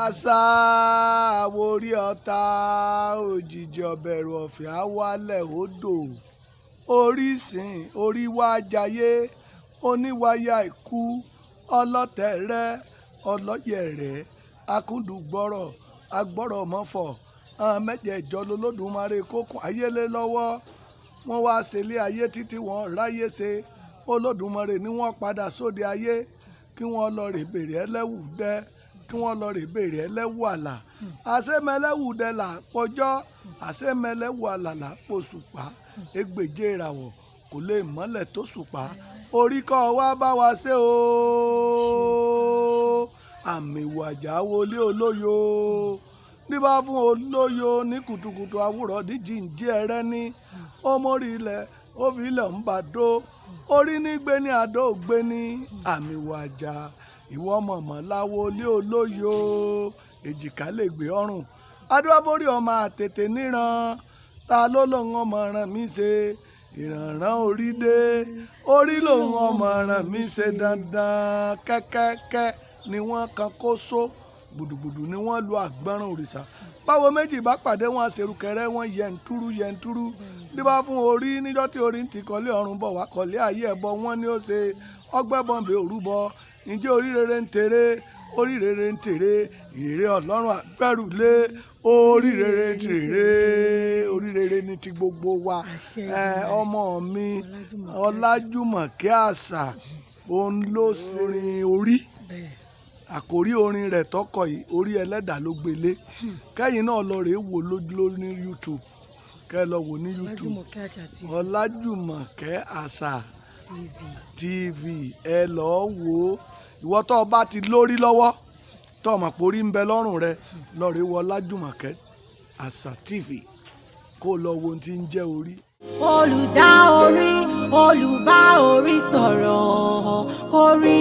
Àṣà àwòrí ọ̀tá òjijì ọ̀bẹ̀rù ọ̀fẹ́ àwálẹ̀ odò orísìn orí wá jayé oníwáyà ikú ọlọ́tẹ̀rẹ́ ọlọ́yẹ̀rẹ́ akúndùgbọ́rọ̀ agbọ́rọ̀ mọ́fọ̀ àwọn mẹ́jẹ̀ẹ̀jọ lolódùmarè kókun ayélé lọ́wọ́ wọ́n wá ṣẹlẹ̀ ayé títí wọ́n ráyé ṣe olódùmarè ni wọ́n padà sóde ayé kí wọ́n lọ rè bèrè ẹlẹ́wù dẹ́ kí wọ́n lọ rè bèrè ẹlẹ́wù àlà àṣemẹlẹ́wù dẹ́ là pọjọ́ àṣemẹlẹ́wù àlà là pòṣùpá ẹgbẹ̀je ìràwọ̀ kò lè mọ́lẹ̀ tó ṣùpá orí kọ́ wá bá wa ṣe o àmì ìwàjà wọlé olóyo níbà fún olóyo ní kùtùkùtù àwùrọ̀ díjì ń jẹ́ ẹrẹ́ ní ó mórí ilẹ̀ ó fi ilẹ̀ ń bàdó orí ní gbé ní àdó gbé ní àmì ìwàjà ìwọ mọ̀mọ́ láwo lé olóyo èjìká lè gbé ọrùn adúláborí ọmọ àtètè níran ta ló lòun ọmọ ràn mí ṣe ìrànràn orí dé orí lòun ọmọ ràn mí ṣe dandan kẹ́kẹ́kẹ́ ni wọ́n kan kó só gbùdùgbùdù ni wọ́n lu àgbọ̀nrán òrìṣà báwo méjì bá pàdé wọn àṣerùkẹrẹ wọn yẹntúrú níbà fún orí níjọ́ tí orí ń ti kọ́lé ọ̀run bọ̀ wá kọ́lé ayé ẹ̀bọ wọn ni ó ṣe ọgbẹ́bọ̀nbẹ̀ òrúbọ ǹjẹ́ orí rere ń tèrè orí rere ń tèrè ìrèrè ọlọ́run àgbẹ̀rùlé orí rere ń tèrè orí rere ní ti gbogbo wa ọmọ mi Ọlájùmọ̀kẹ́ Àṣà òun ló ṣerin orí àkórí orin rẹ̀ tọkọ yìí orí ẹlẹ́dàá ló gbélé kẹ́yìn náà lọ rèé wò lójú ní YouTube kẹ́ ẹ lọ wò ní YouTube Ọlájùmọ̀kẹ́ Àṣà TV ẹ lọ́ọ́ wò ó ìwọ tó o bá ti lórí lọ́wọ́ tó o mọ̀ pé orí ń bẹ lọ́rùn rẹ lọ rèé wò Ọlájùmọ̀kẹ́ Àṣà TV kó o lọ wo ohun tí ń jẹ́ orí. Olùdá orí olùbá orí sọ̀rọ̀ orí